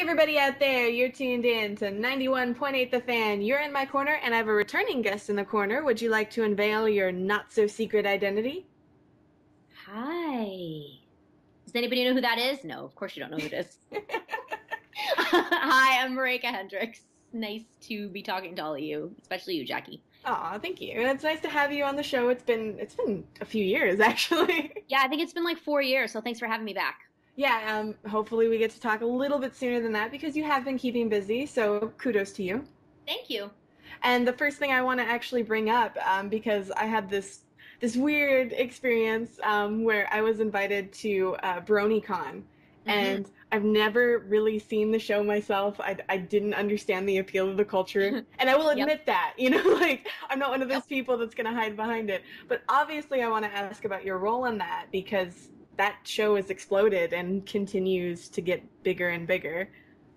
everybody out there, you're tuned in to 91.8 The Fan. You're in my corner, and I have a returning guest in the corner. Would you like to unveil your not-so-secret identity? Hi. Does anybody know who that is? No, of course you don't know who it is. Hi, I'm Maryke Hendrikse. Nice to be talking to all of you, especially you, Jackie. Aw, thank you. It's nice to have you on the show. It's been a few years, actually. Yeah, I think it's been like 4 years, so thanks for having me back. Yeah, hopefully we get to talk a little bit sooner than that because you have been keeping busy, so kudos to you. Thank you. And the first thing I want to actually bring up, because I had this weird experience where I was invited to BronyCon, and I've never really seen the show myself. I didn't understand the appeal of the culture, and I will admit that, like I'm not one of those people that's going to hide behind it. But obviously, I want to ask about your role in that because that show has exploded and continues to get bigger and bigger.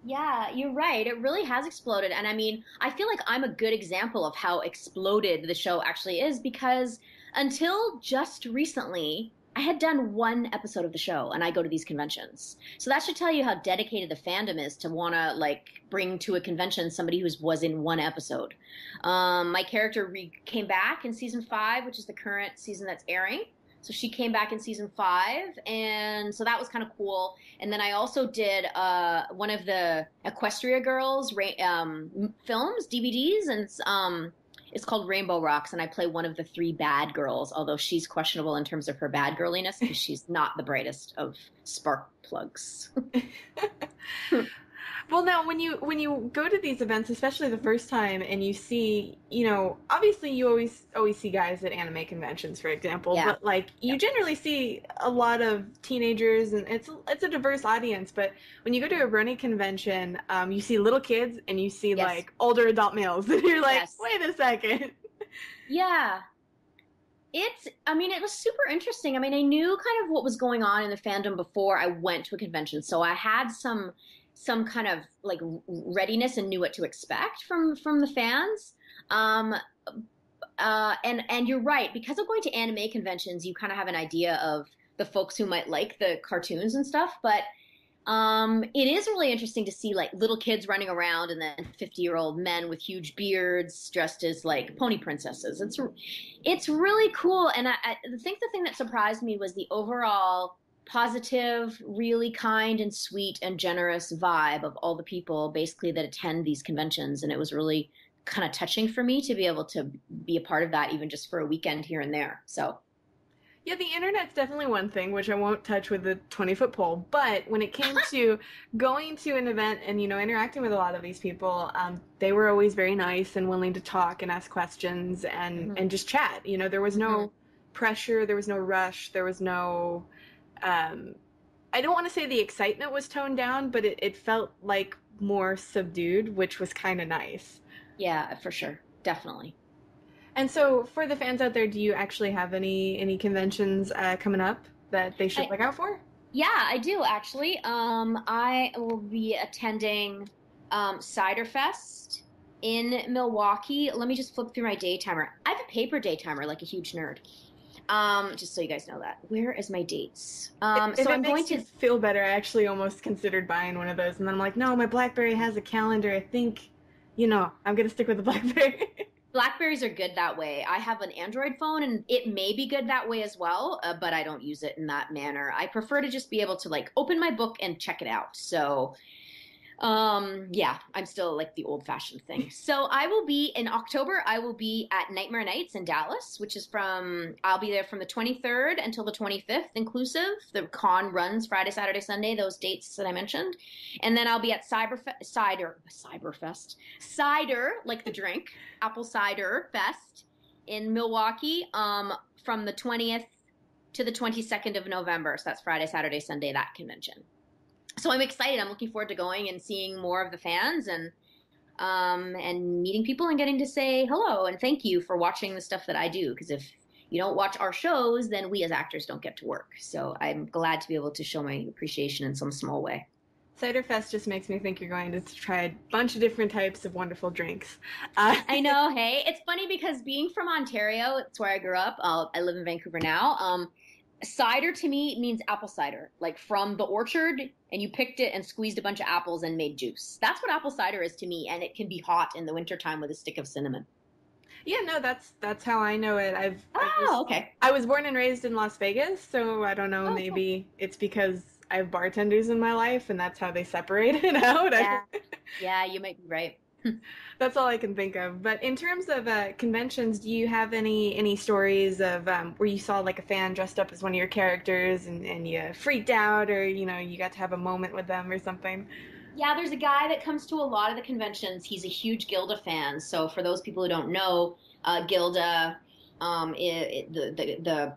Yeah, you're right. It really has exploded. And I mean, I feel like I'm a good example of how exploded the show actually is because until just recently, I had done one episode of the show and I go to these conventions. So that should tell you how dedicated the fandom is to want to like bring to a convention somebody who was in one episode. My character came back in season 5, which is the current season that's airing. So she came back in season 5, and so that was kind of cool. And then I also did one of the Equestria Girls films, DVDs, and it's called Rainbow Rocks, and I play one of the 3 bad girls, although she's questionable in terms of her bad girliness because she's not the brightest of spark plugs. Well, now when you go to these events, especially the first time, and you see, obviously you always see guys at anime conventions, for example, but like you generally see a lot of teenagers, and it's a diverse audience. But when you go to a Brony convention, you see little kids and you see like older adult males, and you're like, wait a second. Yeah. It was super interesting. I mean, I knew kind of what was going on in the fandom before I went to a convention, so I had some kind of like readiness and knew what to expect from the fans. And you're right, because of going to anime conventions, you kind of have an idea of the folks who might like the cartoons and stuff. But it is really interesting to see like little kids running around and then 50-year-old men with huge beards dressed as like pony princesses. It's really cool. And I think the thing that surprised me was the overall positive, really kind and sweet and generous vibe of all the people basically that attend these conventions. And it was really kind of touching for me to be able to be a part of that, even just for a weekend here and there. So yeah, the internet's definitely one thing, which I won't touch with a 20-foot pole. But when it came to going to an event and, interacting with a lot of these people, they were always very nice and willing to talk and ask questions and just chat. There was no pressure, there was no rush, there was no... I don't want to say the excitement was toned down, but it felt like more subdued, which was kind of nice. Yeah, for sure. Definitely. And so for the fans out there, do you actually have any conventions coming up that they should look out for? Yeah, I do actually. I will be attending Cider Fest in Milwaukee. Let me just flip through my day timer. I have a paper day timer like a huge nerd. Just so you guys know that. Where is my dates? If I'm going to feel better, I actually almost considered buying one of those, and then I'm like, no, my BlackBerry has a calendar. I think, I'm gonna stick with the BlackBerry. Blackberries are good that way. I have an Android phone, and it may be good that way as well, but I don't use it in that manner. I prefer to just be able to like open my book and check it out. So yeah, I'm still like the old-fashioned thing. So I will be in October. I will be at Nightmare Nights in Dallas, which is I'll be there from the 23rd until the 25th inclusive. The con runs Friday, Saturday, Sunday, those dates that I mentioned. And then I'll be at Cider like the drink, Apple Cider Fest in Milwaukee from the 20th to the 22nd of November. So that's Friday, Saturday, Sunday, that convention. So I'm excited. I'm looking forward to going and seeing more of the fans and meeting people and getting to say hello and thank you for watching the stuff that I do. Because if you don't watch our shows, then we as actors don't get to work. So I'm glad to be able to show my appreciation in some small way. Cider Fest just makes me think you're going to try a bunch of different types of wonderful drinks. I know. Hey, it's funny because being from Ontario, it's where I grew up. I live in Vancouver now. Cider to me means apple cider, like from the orchard, and you picked it and squeezed a bunch of apples and made juice. That's what apple cider is to me, and it can be hot in the wintertime with a stick of cinnamon. Yeah, no, that's how I know it. Oh, okay. I was born and raised in Las Vegas, so I don't know, Oh, cool. maybe it's because I have bartenders in my life and that's how they separate it out. Yeah, yeah, you might be right. That's all I can think of. But in terms of conventions, do you have any stories of where you saw like a fan dressed up as one of your characters and you freaked out, or you got to have a moment with them or something? Yeah, there's a guy that comes to a lot of the conventions. He's a huge Gilda fan. So for those people who don't know, Gilda, the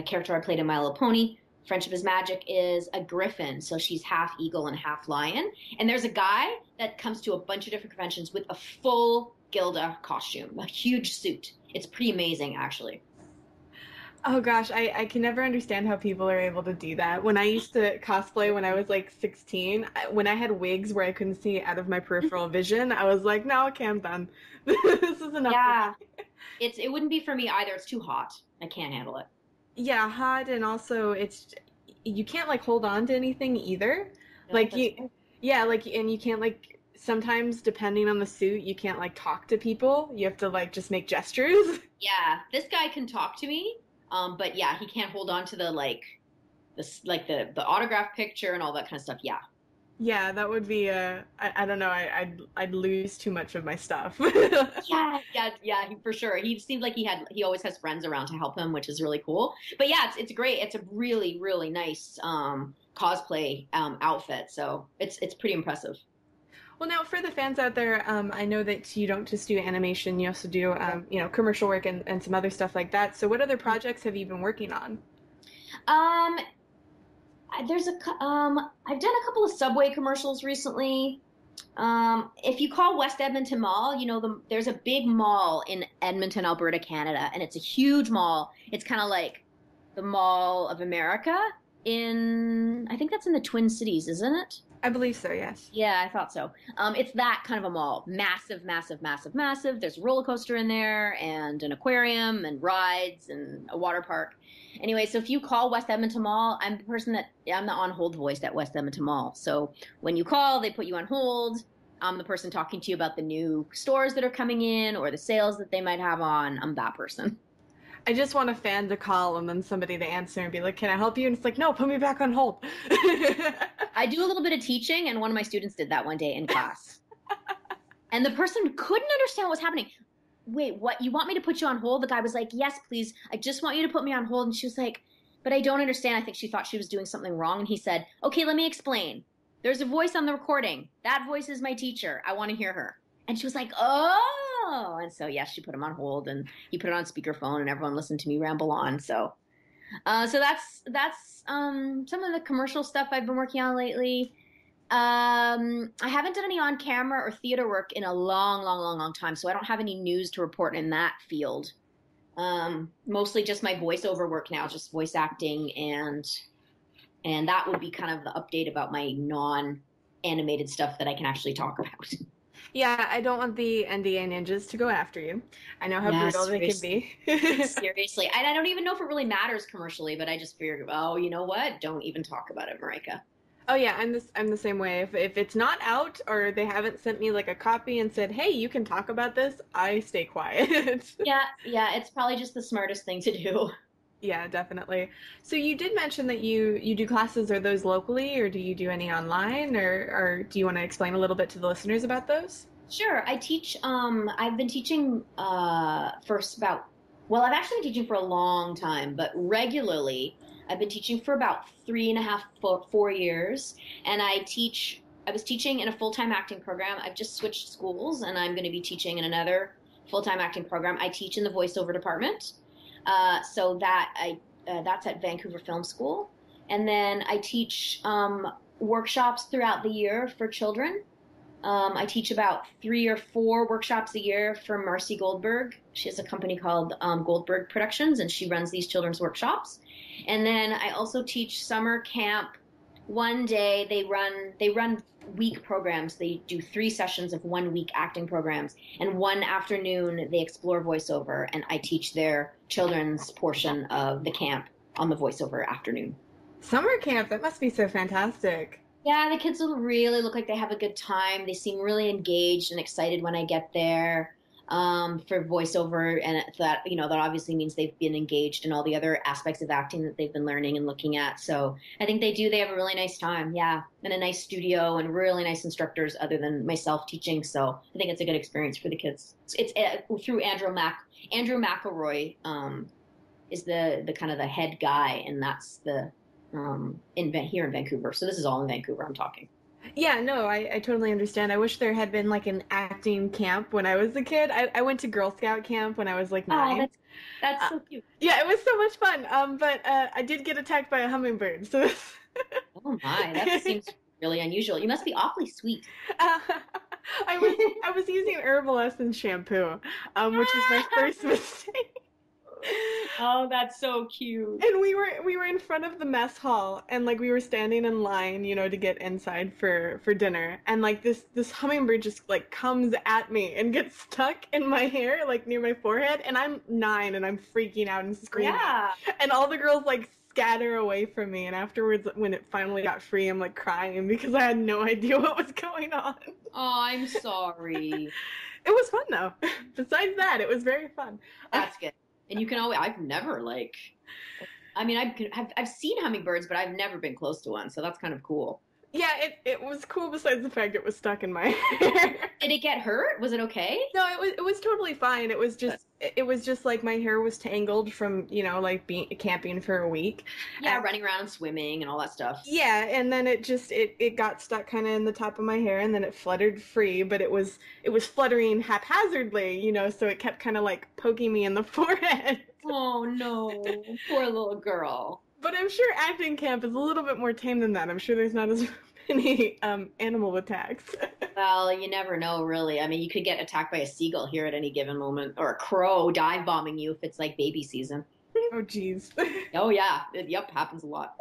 character I played in My Little Pony, Friendship is Magic, is a griffin. So she's half eagle and half lion. And there's a guy that comes to a bunch of different conventions with a full Gilda costume, a huge suit. It's pretty amazing, actually. Oh gosh, I can never understand how people are able to do that. When I used to cosplay when I was like 16, when I had wigs where I couldn't see out of my peripheral vision, I was like, no, okay, I'm done. This is enough for Yeah, me. it wouldn't be for me either. It's too hot. I can't handle it. Yeah, hot, and also you can't like hold on to anything either. No, Like that's you Yeah, like, and you can't like, sometimes depending on the suit, you can't like talk to people. You have to like just make gestures. yeah. This guy can talk to me, but yeah, he can't hold on to the the autograph picture and all that kind of stuff. Yeah, Yeah, that would be I don't know, I'd lose too much of my stuff. yeah, for sure. He seemed like he always has friends around to help him, which is really cool. But yeah, it's great. It's a really really nice cosplay outfit. So it's pretty impressive. Well, now for the fans out there, I know that you don't just do animation, you also do, commercial work and some other stuff like that. So what other projects have you been working on? Um, I've done a couple of Subway commercials recently. If you call West Edmonton Mall, there's a big mall in Edmonton, Alberta, Canada, and it's a huge mall. It's kind of like the Mall of America I think that's in the Twin Cities, isn't it? I believe so, yes. Yeah, I thought so. It's that kind of a mall. Massive, massive, massive, massive. There's a roller coaster in there and an aquarium and rides and a water park. Anyway, so if you call West Edmonton Mall, I'm the on hold voice at West Edmonton Mall. So when you call, they put you on hold. I'm the person talking to you about the new stores that are coming in or the sales that they might have on. I'm that person. I just want a fan to call and then somebody to answer and be like, "Can I help you?" And it's like, "No, put me back on hold." I do a little bit of teaching, and one of my students did that one day in class. And the person couldn't understand what was happening. Wait, what? You want me to put you on hold? The guy was like, yes, please. I just want you to put me on hold. And she was like, but I don't understand. I think she thought she was doing something wrong. And he said, okay, let me explain. There's a voice on the recording. That voice is my teacher. I want to hear her. And she was like, oh. And so, yes, she put him on hold and he put it on speakerphone and everyone listened to me ramble on. So that's some of the commercial stuff I've been working on lately. I haven't done any on camera or theater work in a long, long, long, long time, so I don't have any news to report in that field. Mostly just my voiceover work now, just voice acting, and that would be kind of the update about my non-animated stuff that I can actually talk about. Yeah, I don't want the NDA ninjas to go after you. I know how brutal they can be. Seriously. And I don't even know if it really matters commercially, but I just figured, oh, you know what? Don't even talk about it, Maryke. Oh yeah, I'm the same way. If it's not out or they haven't sent me like a copy and said, "Hey, you can talk about this," I stay quiet. Yeah, it's probably just the smartest thing to do. Yeah, definitely. So you did mention that you do classes. Are those locally, or do you do any online, or do you want to explain a little bit to the listeners about those? Sure. I teach, I've been teaching well, I've actually been teaching for a long time, but regularly I've been teaching for about 3.5, 4 years. And I was teaching in a full-time acting program. I've just switched schools and I'm going to be teaching in another full-time acting program. I teach in the voiceover department. That's at Vancouver Film School. And then I teach workshops throughout the year for children. I teach about 3 or 4 workshops a year for Marcy Goldberg. She has a company called Goldberg Productions, and she runs these children's workshops. And then I also teach summer camp. One day they run week programs. They do 3 sessions of 1 week acting programs, and one afternoon they explore voiceover, and I teach their children's portion of the camp. on the voiceover afternoon. Summer camp, that must be so fantastic. Yeah, the kids will really look like they have a good time. They seem really engaged and excited when I get there for voiceover, and that that obviously means they've been engaged in all the other aspects of acting that they've been learning and looking at. So I think they do. They have a really nice time, yeah, and a nice studio and really nice instructors other than myself teaching. So I think it's a good experience for the kids. It's through Andrew McElroy is the kind of the head guy, and that's the here in Vancouver. So this is all in Vancouver. I'm talking. Yeah, no, I totally understand. I wish there had been like an acting camp when I was a kid. I went to Girl Scout camp when I was like Oh, 9. that's Uh, so cute. yeah, it was so much fun. But I did get attacked by a hummingbird. So Oh my, that seems really unusual. You must be awfully sweet. uh, I was using herbal essence shampoo, which was my first mistake. Oh, that's so cute. And we were in front of the mess hall, and like we were standing in line, to get inside for dinner, and like this hummingbird just like comes at me and gets stuck in my hair like near my forehead, and I'm 9 and I'm freaking out and screaming. Yeah. And all the girls like scatter away from me, and afterwards when it finally got free, I'm like crying because I had no idea what was going on. Oh, I'm sorry. It was fun though. Besides that, it was very fun. That's good. And you can always, I've never like, I mean, I've seen hummingbirds, but I've never been close to one. So that's kind of cool. Yeah, it was cool besides the fact it was stuck in my hair. Did it get hurt? Was it okay? No, it was totally fine. It was just like my hair was tangled from, like being camping for a week. Yeah, running around and swimming and all that stuff. Yeah, and then it got stuck kind of in the top of my hair, and then it fluttered free, but it was fluttering haphazardly, so it kept kind of like poking me in the forehead. Oh no, poor little girl. But I'm sure acting camp is a little bit more tame than that. I'm sure there's not as many animal attacks. Well, you never know, really. I mean, you could get attacked by a seagull here at any given moment, or a crow dive bombing you if it's like baby season. Oh, jeez. Oh yeah, yep, happens a lot.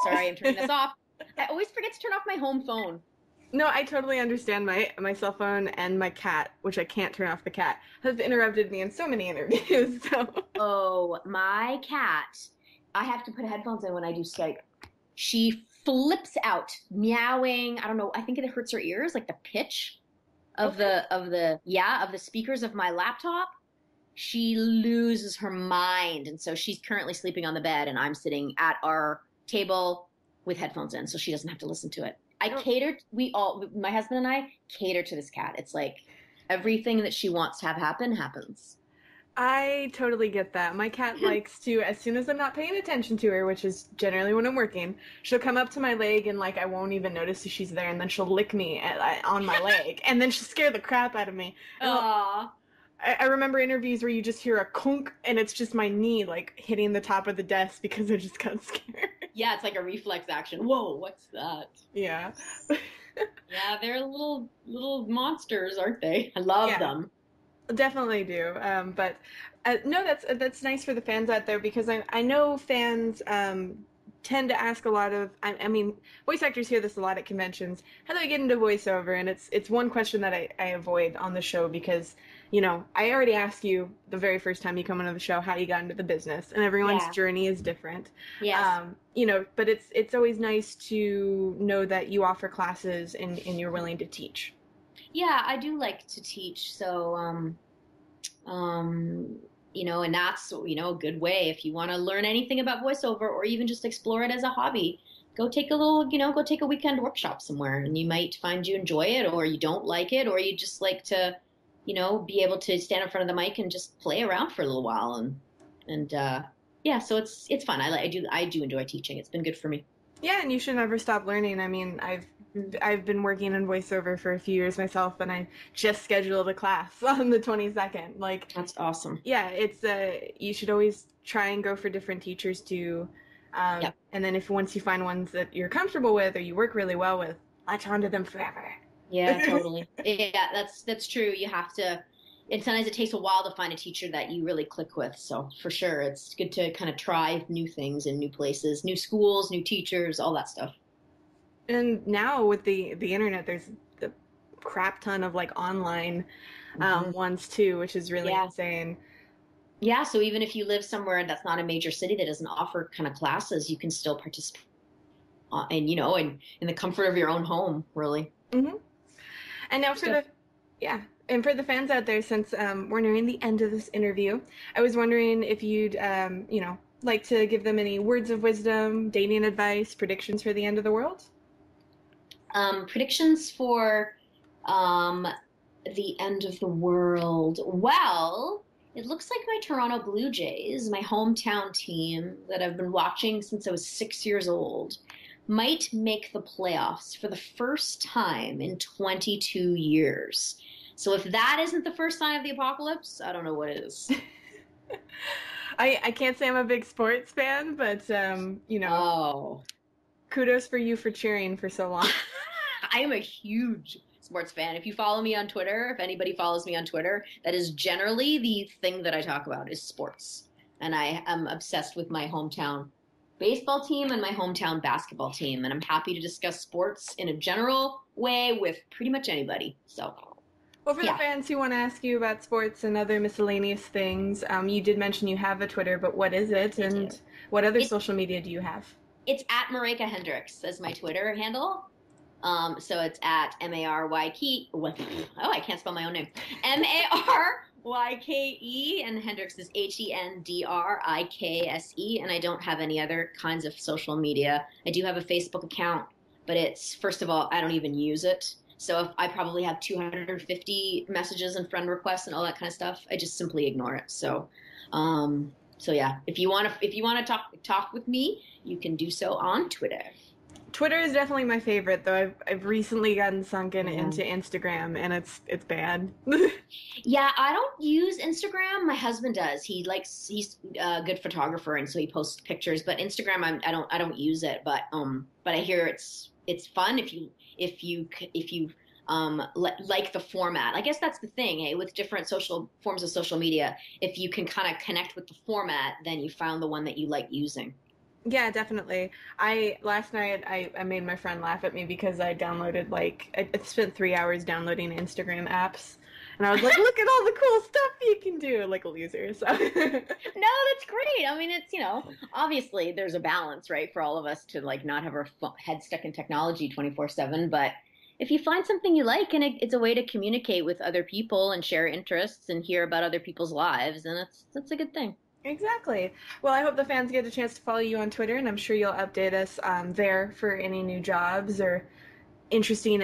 Sorry, I'm turning this off. I always forget to turn off my home phone. No, I totally understand. My cell phone and my cat, which I can't turn off the cat, has interrupted me in so many interviews. So. Oh, my cat. I have to put headphones in when I do Skype. She flips out, meowing. I don't know. I think it hurts her ears, like the pitch of the speakers of my laptop. She loses her mind, and so she's currently sleeping on the bed, and I'm sitting at our table with headphones in, so she doesn't have to listen to it. My husband and I cater to this cat. It's like everything that she wants to have happen happens. I totally get that. My cat likes to, as soon as I'm not paying attention to her, which is generally when I'm working, she'll come up to my leg and like I won't even notice if she's there, and then she'll lick me on my leg, and then she'll scare the crap out of me. Aww. I remember interviews where you just hear a clunk, and it's just my knee like hitting the top of the desk because I just got scared. Yeah, it's like a reflex action. Whoa, what's that? Yeah. Yeah, they're little monsters, aren't they? I love them. Definitely do. But no, that's nice for the fans out there, because I know fans tend to ask a lot of, I mean, voice actors hear this a lot at conventions. How do I get into voiceover? And it's one question that I avoid on the show, because I already asked you the very first time you come into the show how you got into the business, and everyone's journey is different. Yes. But it's always nice to know that you offer classes and you're willing to teach. Yeah, I do like to teach. So, and that's, a good way if you want to learn anything about voiceover or even just explore it as a hobby. Go take a weekend workshop somewhere, and you might find you enjoy it, or you don't like it, or you just like to, be able to stand in front of the mic and just play around for a little while. Yeah, so it's fun. I do enjoy teaching. It's been good for me. Yeah, and you should never stop learning. I mean, I've been working in voiceover for a few years myself, and I just scheduled a class on the 22nd. Like, that's awesome. Yeah, it's you should always try and go for different teachers too. And then once you find ones that you're comfortable with or you work really well with, latch onto them forever. Yeah, totally. Yeah, that's true. You have to. And sometimes it takes a while to find a teacher that you really click with. So for sure, it's good to kind of try new things in new places, new schools, new teachers, all that stuff. And now with the internet, there's a crap ton of like online ones too, which is really insane. Yeah, so even if you live somewhere that's not a major city that doesn't offer kind of classes, you can still participate, and in the comfort of your own home, really. Hmm. And now It's for good. the, yeah, and for the fans out there, since we're nearing the end of this interview, I was wondering if you'd, like to give them any words of wisdom, dating advice, predictions for the end of the world. Predictions for um, the end of the world. Well, it looks like my Toronto Blue Jays, my hometown team that I've been watching since I was 6 years old, might make the playoffs for the first time in 22 years. So if that isn't the first sign of the apocalypse, I don't know what is. I can't say I'm a big sports fan, but Oh. kudos for you for cheering for so long. I am a huge sports fan. If you follow me on Twitter, if anybody follows me on Twitter, that is generally the thing that I talk about is sports. And I am obsessed with my hometown baseball team and my hometown basketball team. And I'm happy to discuss sports in a general way with pretty much anybody. So, Well, for the yeah, fans who want to ask you about sports and other miscellaneous things, you did mention you have a Twitter, but what is it, I and do. what other It's social media do you have? it's at Maryke Hendrikse as my Twitter handle. So it's at Maryke. What? Oh, I can't spell my own name. Maryke, and Hendrikse is Hendrikse, and I don't have any other kinds of social media. I do have a Facebook account, but it's first of all, I don't even use it. So if I probably have 250 messages and friend requests and all that kind of stuff, I just simply ignore it. So yeah, if you want to talk with me, you can do so on Twitter. Twitter is definitely my favorite, though. I've recently gotten sunken Yeah. into Instagram, and it's bad. Yeah, I don't use Instagram. My husband does. He's a good photographer, and so he posts pictures. But Instagram, I don't use it. But I hear it's fun if you like the format. I guess that's the thing, hey, with different social forms of social media. If you can kind of connect with the format, then you found the one that you like using. Yeah, definitely. I last night I made my friend laugh at me because I downloaded I spent 3 hours downloading Instagram apps, and I was like, look at all the cool stuff you can do, like a loser. So No, that's great. I mean, it's, obviously there's a balance, right, for all of us to like not have our head stuck in technology 24/7, but if you find something you like and it's a way to communicate with other people and share interests and hear about other people's lives, then that's a good thing. exactly. Well, I hope the fans get a chance to follow you on Twitter, and I'm sure you'll update us there for any new jobs or interesting,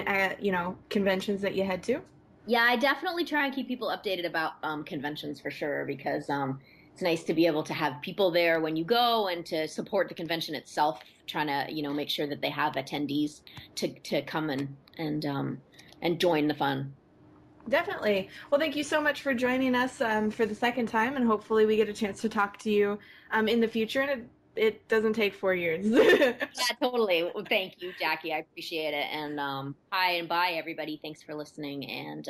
conventions that you head to. Yeah, I definitely try and keep people updated about conventions for sure because it's nice to be able to have people there when you go and to support the convention itself, trying to make sure that they have attendees to come and join the fun. Definitely. Well, thank you so much for joining us for the second time, and hopefully we get a chance to talk to you in the future, and it doesn't take 4 years. Yeah, totally. Well, thank you, Jackie. I appreciate it. And hi and bye, everybody. Thanks for listening. And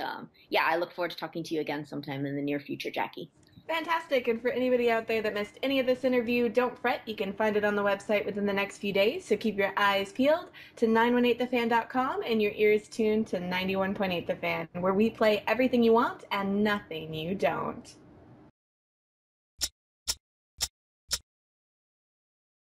yeah, I look forward to talking to you again sometime in the near future, Jackie. Fantastic. And for anybody out there that missed any of this interview, don't fret. You can find it on the website within the next few days. So keep your eyes peeled to 918thefan.com and your ears tuned to 91.8 The Fan, where we play everything you want and nothing you don't.